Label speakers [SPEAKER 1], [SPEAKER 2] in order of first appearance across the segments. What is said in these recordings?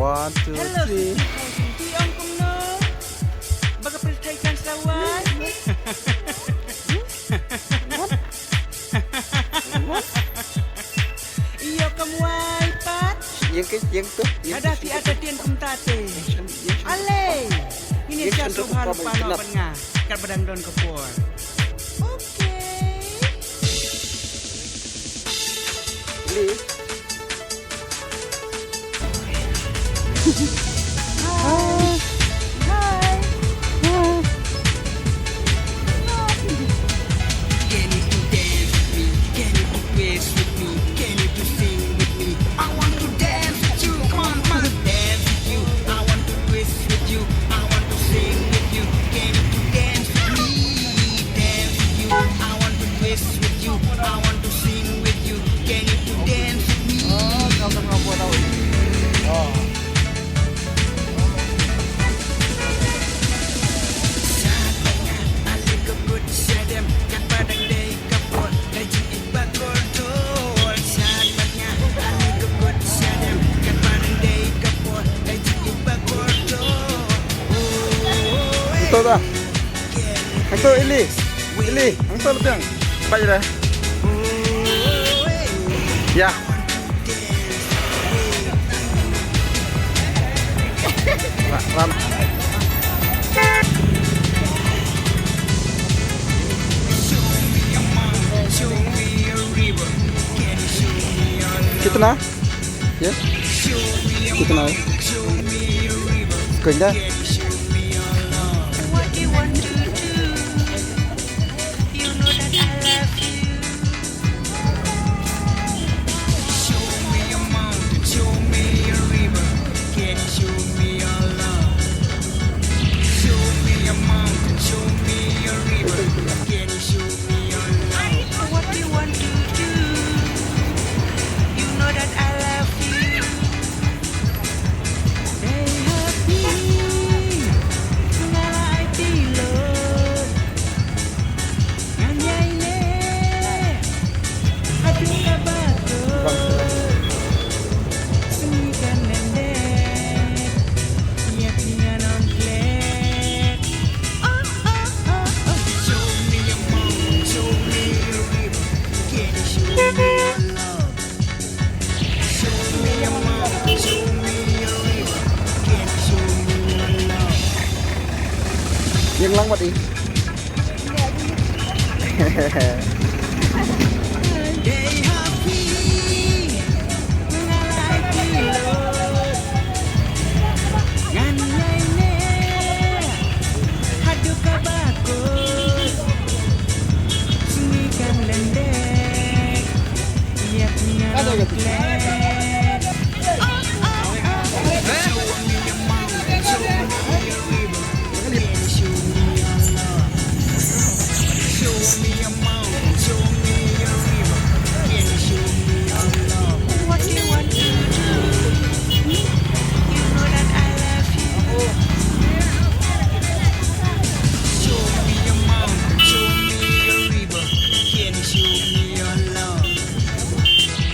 [SPEAKER 1] One, two,
[SPEAKER 2] Hello,
[SPEAKER 1] three.
[SPEAKER 2] Susi Om Kumno. Baga Pelitaikan Sarawak. Iyo kamuai pat.
[SPEAKER 1] Yang tu.
[SPEAKER 2] Ada ti ada tian kumtate. Ale. Ini
[SPEAKER 1] Yang
[SPEAKER 2] sia
[SPEAKER 1] sentuh
[SPEAKER 2] subhan
[SPEAKER 1] kepala
[SPEAKER 2] pano
[SPEAKER 1] gelap.
[SPEAKER 2] penga. Kat badang don kepur. Okey.
[SPEAKER 1] Li.
[SPEAKER 2] Can you to dance with me? Can you to dance with me? Can you to sing with me? I want to dance with you. Come on, come on. Dance with you. I want to twist with you. I want to sing with you. Can you to dance with me? Dance with you. I want to twist with you. I want to sing with you. Can you to dance with me?
[SPEAKER 1] Kau tak mampu tahu. Oh. Itu dah. Itu Ili. Ili, itu lebih. Apa je dah? Ya. Ram. Kita nak? Ya. Kita nak. Kau dah.
[SPEAKER 2] What do you want to do? You know that I love you. Show me a mountain, show me a river. Can you show me your love? Show me a mountain, show me a river. Can you show me your love? What do you want to do? You know that I love you. Hey, happy. Mengalai tilo Nganyaine Aduh kabato Semikan nendek Ia tinggal nongklek Show me your mountain, show me your river. Can you show me your love? Show me your mountain, show me your river. Can you show me your love?
[SPEAKER 1] Yang lang buat ni.
[SPEAKER 2] Hey happy mengalai tilo nganyaine haduh kabakus semikan lendek ia tinggal nongklek Show me your mountain, show me your river. Can you show me your love? Show me your mountain, show me your river. Can you show me your love? What do you want to do? You know that I love you. Show me your mountain, show me your river. Can you show me your love?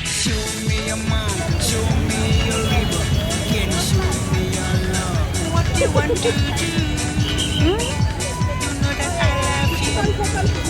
[SPEAKER 2] Show me your mountain, show me your river. Can you show me your love? What do you want to do? You know that I love you.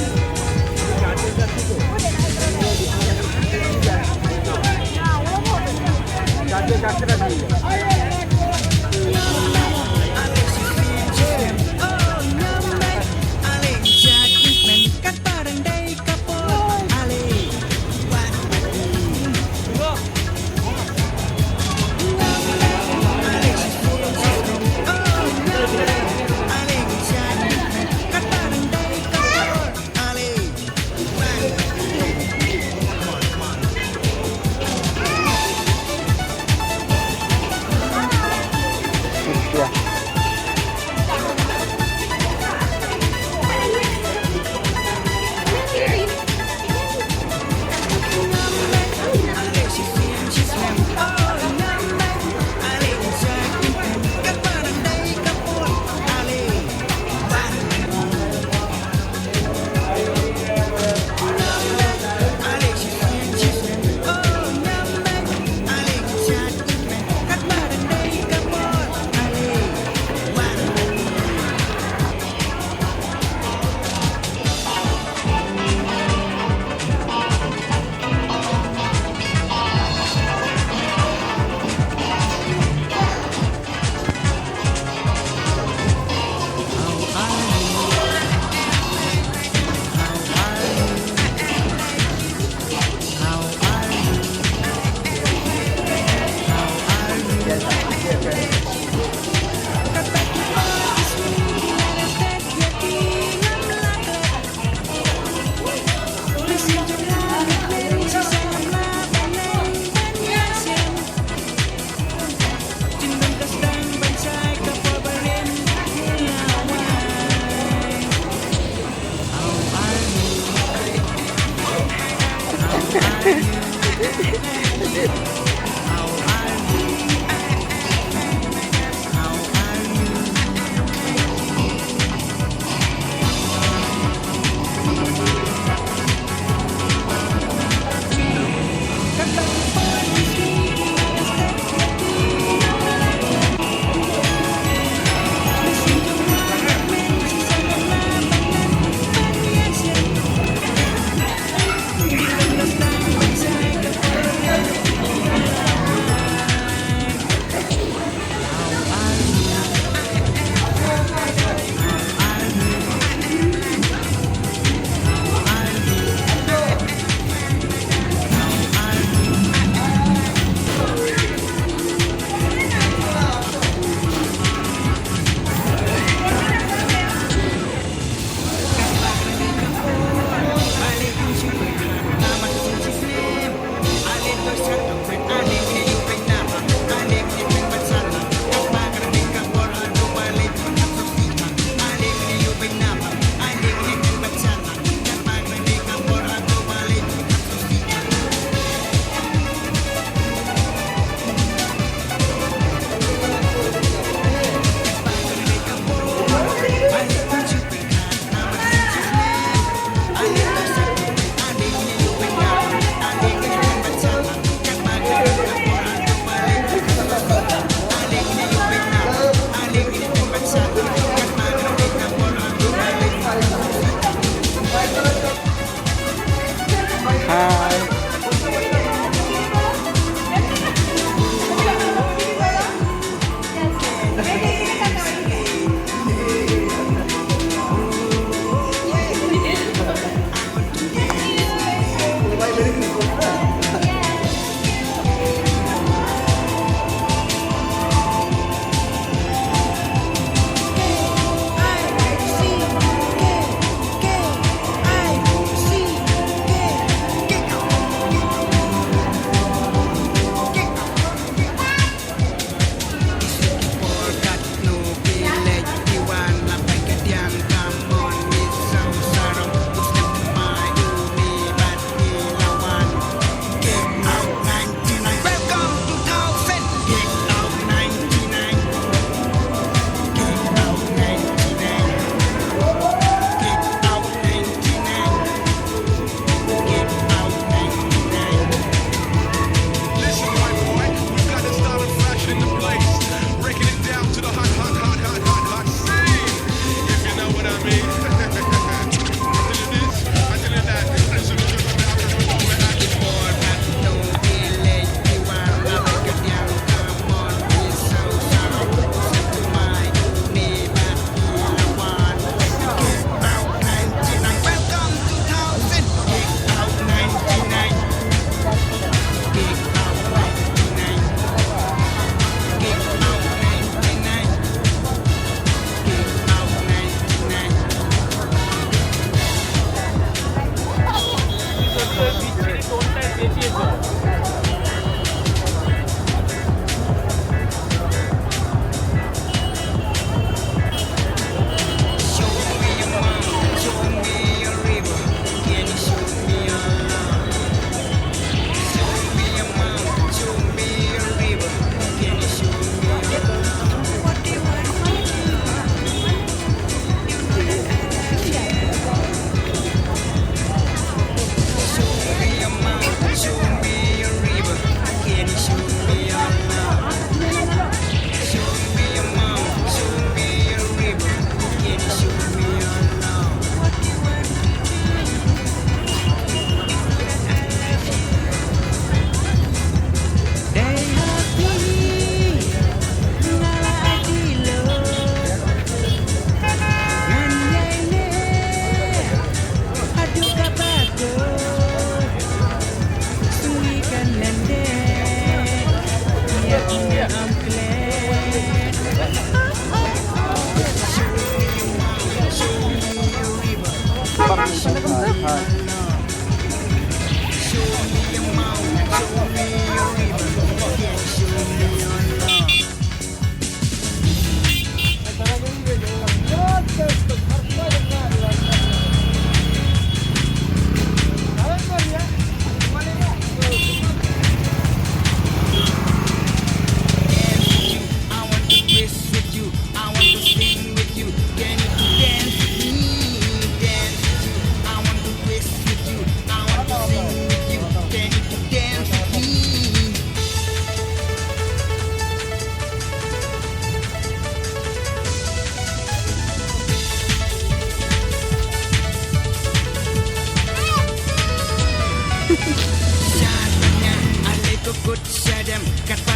[SPEAKER 2] Syadanya alai kukut syadam kata